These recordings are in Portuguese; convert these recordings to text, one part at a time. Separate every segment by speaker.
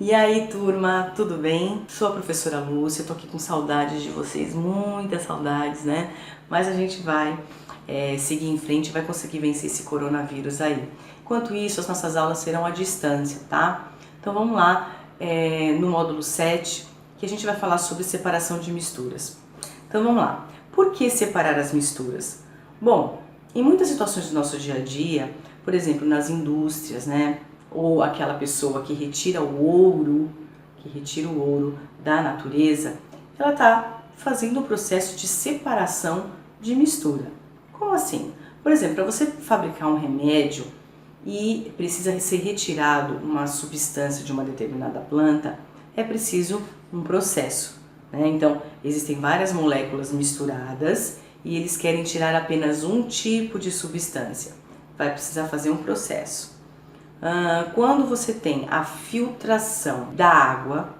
Speaker 1: E aí, turma, tudo bem? Sou a professora Lúcia, tô aqui com saudades de vocês, muitas saudades, né? Mas a gente vai seguir em frente, vai conseguir vencer esse coronavírus aí. Enquanto isso, as nossas aulas serão à distância, tá? Então vamos lá, no módulo 7, que a gente vai falar sobre separação de misturas. Então vamos lá. Por que separar as misturas? Bom, em muitas situações do nosso dia a dia, por exemplo, nas indústrias, né? Ou aquela pessoa que retira o ouro da natureza, ela está fazendo o processo de separação de mistura. Como assim? Por exemplo, para você fabricar um remédio e precisa ser retirado uma substância de uma determinada planta, é preciso um processo, né? Então, existem várias moléculas misturadas e eles querem tirar apenas um tipo de substância. Vai precisar fazer um processo. Quando você tem a filtração da água,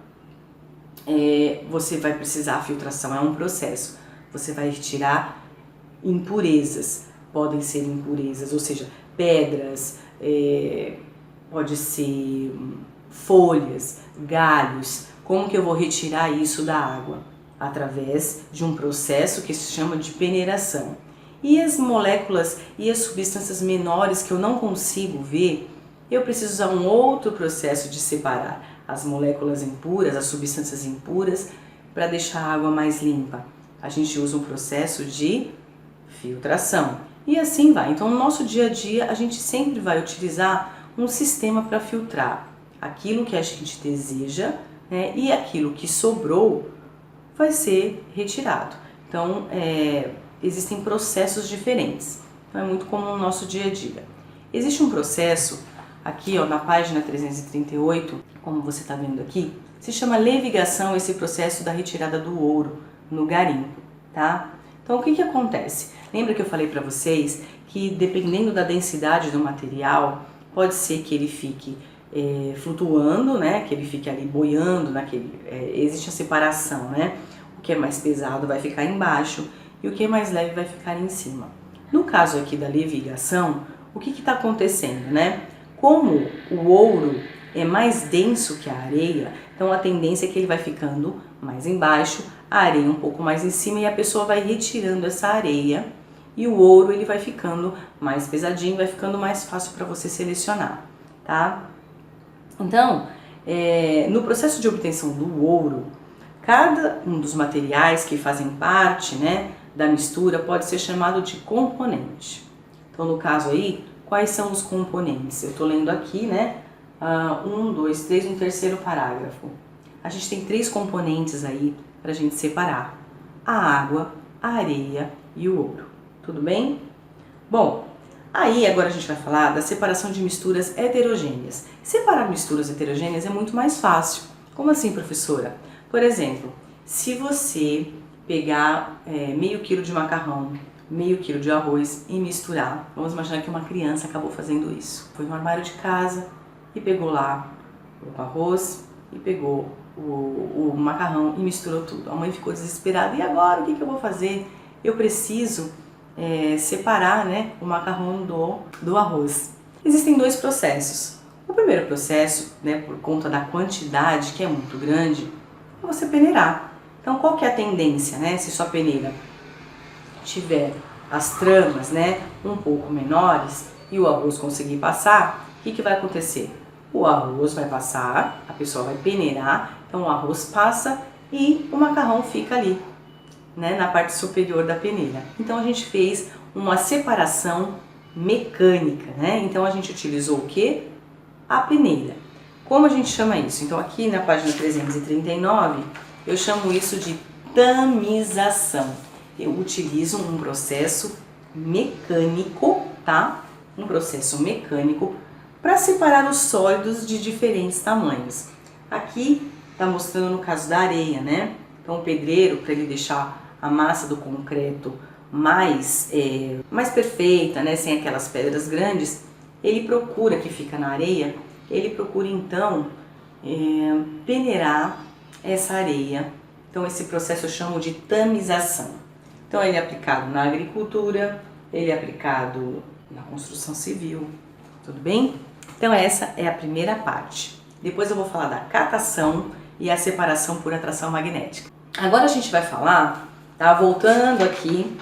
Speaker 1: você vai precisar, a filtração é um processo, você vai retirar impurezas, podem ser impurezas, ou seja, pedras, pode ser folhas, galhos. Como que eu vou retirar isso da água? Através de um processo que se chama de peneiração. E as moléculas e as substâncias menores que eu não consigo ver, eu preciso usar um outro processo de separar as moléculas impuras, as substâncias impuras, para deixar a água mais limpa. A gente usa um processo de filtração. E assim vai. Então, no nosso dia a dia, a gente sempre vai utilizar um sistema para filtrar aquilo que a gente deseja, né, e aquilo que sobrou vai ser retirado. Então, existem processos diferentes. Então, é muito comum no nosso dia a dia. Existe um processo aqui, ó, na página 338, como você está vendo aqui, se chama levigação, esse processo da retirada do ouro no garimpo, tá? Então, o que que acontece? Lembra que eu falei para vocês que dependendo da densidade do material, pode ser que ele fique flutuando, né? Que ele fique ali boiando, existe a separação, né? O que é mais pesado vai ficar embaixo e o que é mais leve vai ficar em cima. No caso aqui da levigação, o que está acontecendo, né? Como o ouro é mais denso que a areia, então a tendência é que ele vai ficando mais embaixo, a areia um pouco mais em cima e a pessoa vai retirando essa areia e o ouro ele vai ficando mais pesadinho, vai ficando mais fácil para você selecionar, tá? Então, no processo de obtenção do ouro, cada um dos materiais que fazem parte, né, da mistura pode ser chamado de componente. Então, no caso aí, quais são os componentes? Eu estou lendo aqui, né? 1, 2, 3, no terceiro parágrafo. A gente tem 3 componentes aí para a gente separar: a água, a areia e o ouro. Tudo bem? Bom, aí agora a gente vai falar da separação de misturas heterogêneas. Separar misturas heterogêneas é muito mais fácil. Como assim, professora? Por exemplo, se você pegar meio quilo de macarrão, meio quilo de arroz e misturar. Vamos imaginar que uma criança acabou fazendo isso. Foi no armário de casa e pegou lá o arroz e pegou o macarrão e misturou tudo. A mãe ficou desesperada. E agora? O que eu vou fazer? Eu preciso separar, né, o macarrão do arroz. Existem 2 processos. O primeiro processo, né, por conta da quantidade que é muito grande, é você peneirar. Então, qual que é a tendência, né, se sua peneira tiver as tramas, né, um pouco menores e o arroz conseguir passar, o que vai acontecer? O arroz vai passar, a pessoa vai peneirar, então o arroz passa e o macarrão fica ali, né, na parte superior da peneira. Então a gente fez uma separação mecânica, né? Então a gente utilizou o que? A peneira. Como a gente chama isso? Então aqui na página 339 eu chamo isso de tamização. Eu utilizo um processo mecânico, tá? Um processo mecânico para separar os sólidos de diferentes tamanhos. Aqui tá mostrando no caso da areia, né? Então o pedreiro, para ele deixar a massa do concreto mais perfeita, né? Sem aquelas pedras grandes, ele procura, que fica na areia, ele procura então peneirar essa areia. Então esse processo eu chamo de tamização. Então ele é aplicado na agricultura, ele é aplicado na construção civil, tudo bem? Então essa é a primeira parte. Depois eu vou falar da catação e a separação por atração magnética. Agora a gente vai falar, tá? Voltando aqui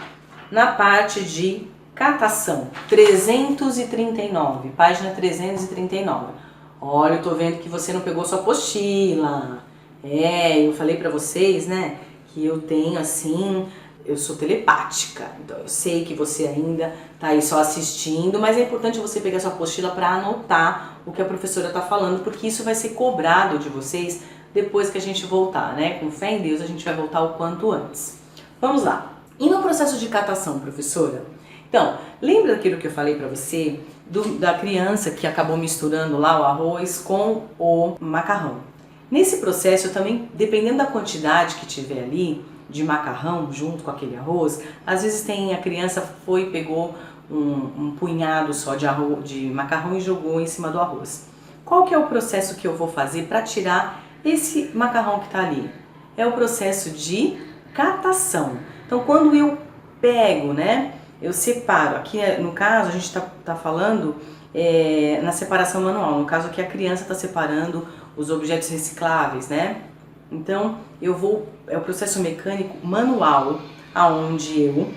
Speaker 1: na parte de catação, 339, página 339. Olha, eu tô vendo que você não pegou sua apostila. Eu falei pra vocês, né, que eu tenho assim, eu sou telepática, então eu sei que você ainda tá aí só assistindo, mas é importante você pegar sua apostila para anotar o que a professora tá falando, porque isso vai ser cobrado de vocês depois que a gente voltar, né? Com fé em Deus, a gente vai voltar o quanto antes. Vamos lá. E no processo de catação, professora? Então, lembra daquilo que eu falei para você, da criança que acabou misturando lá o arroz com o macarrão? Nesse processo, eu também, dependendo da quantidade que tiver ali, de macarrão junto com aquele arroz, às vezes a criança pegou um punhado só de macarrão e jogou em cima do arroz. Qual que é o processo que eu vou fazer para tirar esse macarrão que está ali? É o processo de catação. Então, quando eu pego, né, eu separo, aqui no caso a gente tá falando na separação manual, no caso aqui a criança está separando os objetos recicláveis, né? Então é o processo mecânico manual, aonde eu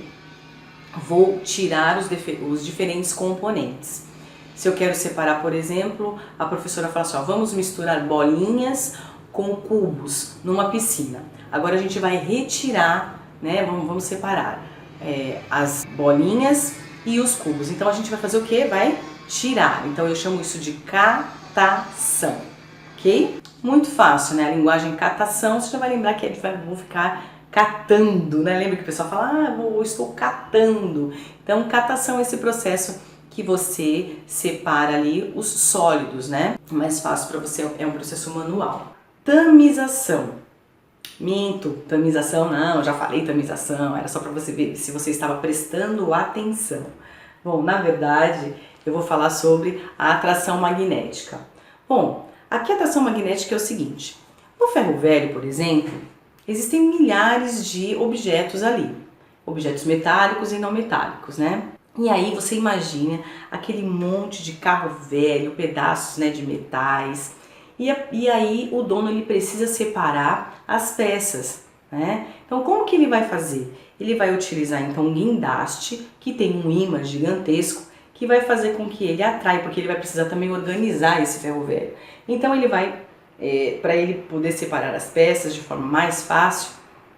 Speaker 1: vou tirar os diferentes componentes. Se eu quero separar, por exemplo, a professora fala assim, ó, vamos misturar bolinhas com cubos numa piscina. Agora a gente vai retirar, né? Vamos separar as bolinhas e os cubos. Então a gente vai fazer o que? Vai tirar. Então eu chamo isso de catação, ok? Muito fácil, né? A linguagem catação, você já vai lembrar que vou ficar catando, né? Lembra que o pessoal fala, eu estou catando. Então catação é esse processo que você separa ali os sólidos, né? O mais fácil para você é um processo manual. Tamização. Minto, tamização não, já falei tamização, era só para você ver se você estava prestando atenção. Bom, na verdade, eu vou falar sobre a atração magnética. Bom, aqui a atração magnética é o seguinte, no ferro velho, por exemplo, existem milhares de objetos ali, objetos metálicos e não metálicos, né? E aí você imagina aquele monte de carro velho, pedaços, né, de metais. E aí o dono ele precisa separar as peças, né? Então como que ele vai fazer? Ele vai utilizar então um guindaste que tem um ímã gigantesco que vai fazer com que ele atrai, porque ele vai precisar também organizar esse ferro velho. Então ele vai, para ele poder separar as peças de forma mais fácil,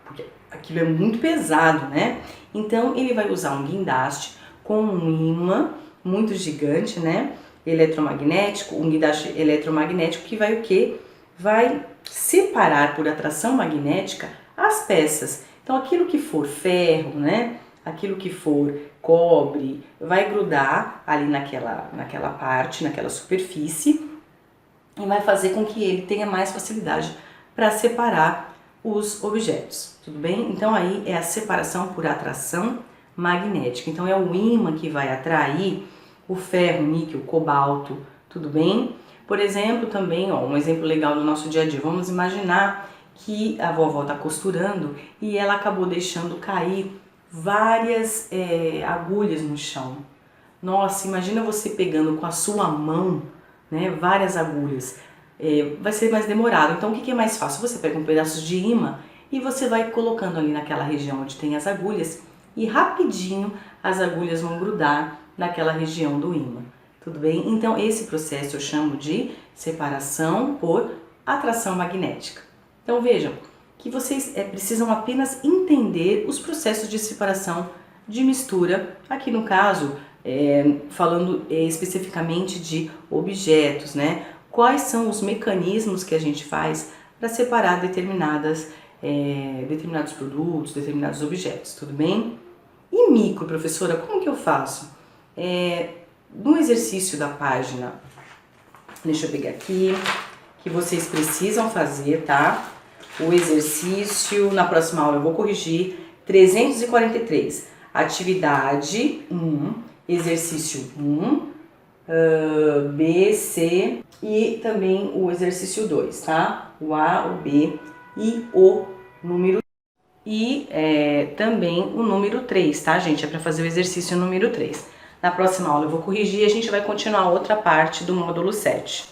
Speaker 1: porque aquilo é muito pesado, né? Então ele vai usar um guindaste com um ímã muito gigante, né? Eletromagnético, um guindaste eletromagnético que vai o quê? Vai separar por atração magnética as peças. Então aquilo que for ferro, né? Aquilo que for cobre, vai grudar ali naquela parte, naquela superfície e vai fazer com que ele tenha mais facilidade para separar os objetos, tudo bem? Então aí é a separação por atração magnética. Então é o ímã que vai atrair o ferro, níquel, cobalto, tudo bem? Por exemplo, também, ó, um exemplo legal do nosso dia a dia, vamos imaginar que a vovó está costurando e ela acabou deixando cair várias agulhas no chão. Nossa, imagina você pegando com a sua mão, né, várias agulhas. Vai ser mais demorado. Então o que é mais fácil? Você pega um pedaço de ímã e você vai colocando ali naquela região onde tem as agulhas e rapidinho as agulhas vão grudar naquela região do ímã, tudo bem? Então esse processo eu chamo de separação por atração magnética. Então vejam que vocês precisam apenas entender os processos de separação de mistura, aqui no caso falando especificamente de objetos, né? Quais são os mecanismos que a gente faz para separar determinados produtos, determinados objetos, tudo bem? E micro, professora, como que eu faço? No exercício da página, deixa eu pegar aqui, que vocês precisam fazer, tá? O exercício, na próxima aula eu vou corrigir, 343, atividade 1, exercício 1, B, C e também o exercício 2, tá? O A, o B e o número e também o número 3, tá, gente? É para fazer o exercício número 3. Na próxima aula eu vou corrigir e a gente vai continuar outra parte do módulo 7.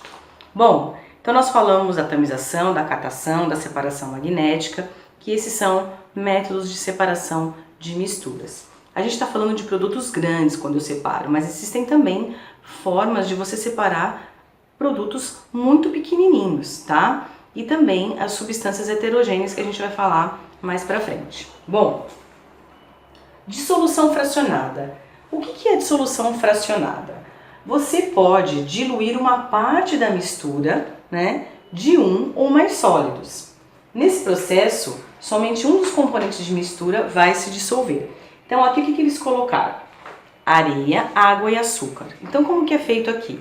Speaker 1: Bom, Então nós falamos da tamização, da catação, da separação magnética, que esses são métodos de separação de misturas. A gente está falando de produtos grandes quando eu separo, mas existem também formas de você separar produtos muito pequenininhos, tá? E também as substâncias heterogêneas que a gente vai falar mais pra frente. Bom, dissolução fracionada. O que é dissolução fracionada? Você pode diluir uma parte da mistura, né, de um ou mais sólidos. Nesse processo, somente um dos componentes de mistura vai se dissolver. Então aqui o que eles colocaram? Areia, água e açúcar. Então como que é feito aqui?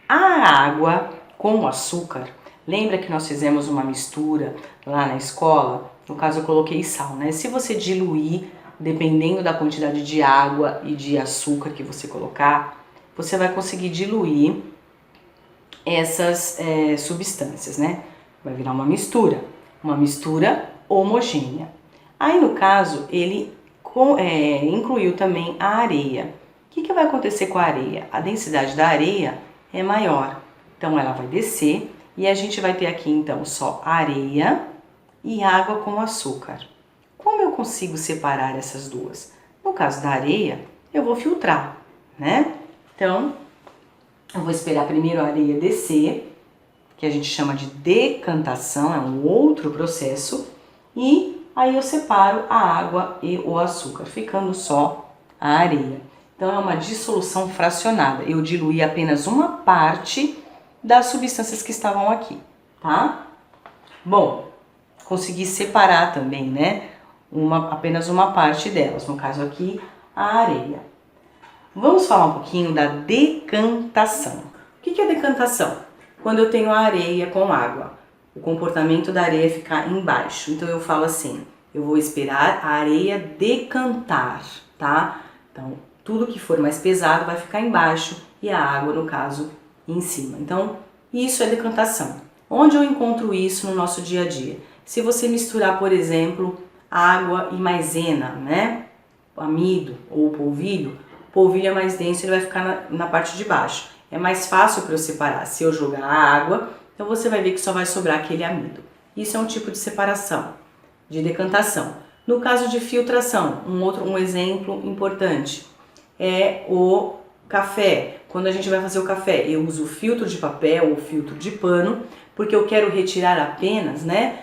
Speaker 1: A água com o açúcar, lembra que nós fizemos uma mistura lá na escola? No caso eu coloquei sal, né? Se você diluir, dependendo da quantidade de água e de açúcar que você colocar, você vai conseguir diluir essas substâncias, né? Vai virar uma mistura homogênea. Aí no caso ele incluiu também a areia. O que vai acontecer com a areia? A densidade da areia é maior, então ela vai descer e a gente vai ter aqui então só areia e água com açúcar. Como eu consigo separar essas duas? No caso da areia, eu vou filtrar, né? Então, eu vou esperar primeiro a areia descer, que a gente chama de decantação, é um outro processo, e aí eu separo a água e o açúcar, ficando só a areia. Então é uma dissolução fracionada, eu diluí apenas uma parte das substâncias que estavam aqui, tá? Bom, consegui separar também, né, apenas uma parte delas, no caso aqui, a areia. Vamos falar um pouquinho da decantação. O que é decantação? Quando eu tenho a areia com água, o comportamento da areia é ficar embaixo. Então eu falo assim, eu vou esperar a areia decantar, tá? Então, tudo que for mais pesado vai ficar embaixo e a água, no caso, em cima. Então, isso é decantação. Onde eu encontro isso no nosso dia a dia? Se você misturar, por exemplo, água e maisena, né? Amido ou polvilho, o polvilho é mais denso, ele vai ficar na parte de baixo. É mais fácil para eu separar. Se eu jogar a água, então você vai ver que só vai sobrar aquele amido. Isso é um tipo de separação, de decantação. No caso de filtração, um exemplo importante é o café. Quando a gente vai fazer o café, eu uso filtro de papel ou filtro de pano, porque eu quero retirar apenas, né,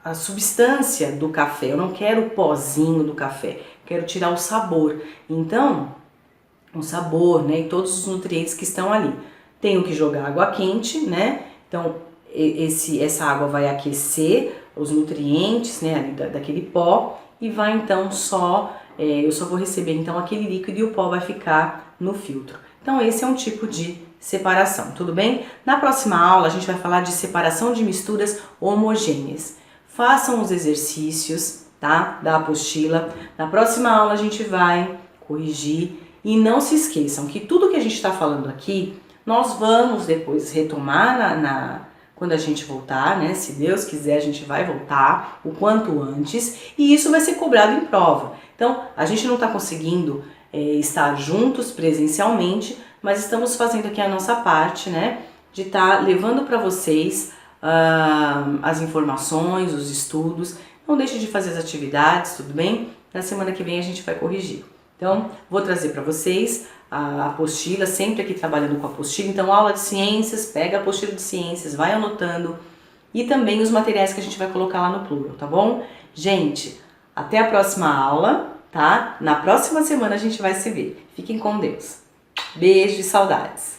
Speaker 1: a substância do café. Eu não quero o pozinho do café, quero tirar o sabor. Então, o sabor, né, e todos os nutrientes que estão ali. Tenho que jogar água quente, né? Então, essa água vai aquecer os nutrientes, né, ali daquele pó e vai então eu só vou receber então aquele líquido e o pó vai ficar no filtro. Então esse é um tipo de separação, tudo bem? Na próxima aula a gente vai falar de separação de misturas homogêneas. Façam os exercícios, tá? Da apostila. Na próxima aula a gente vai corrigir e não se esqueçam que tudo que a gente está falando aqui nós vamos depois retomar quando a gente voltar, né? Se Deus quiser, a gente vai voltar o quanto antes e isso vai ser cobrado em prova. Então, a gente não está conseguindo estar juntos presencialmente, mas estamos fazendo aqui a nossa parte, né? De estar levando para vocês as informações, os estudos. Não deixe de fazer as atividades, tudo bem? Na semana que vem a gente vai corrigir. Então, vou trazer para vocês a apostila, sempre aqui trabalhando com a apostila. Então, aula de ciências, pega a apostila de ciências, vai anotando. E também os materiais que a gente vai colocar lá no Plurall, tá bom? Gente, até a próxima aula, tá? Na próxima semana a gente vai se ver. Fiquem com Deus. Beijo e saudades.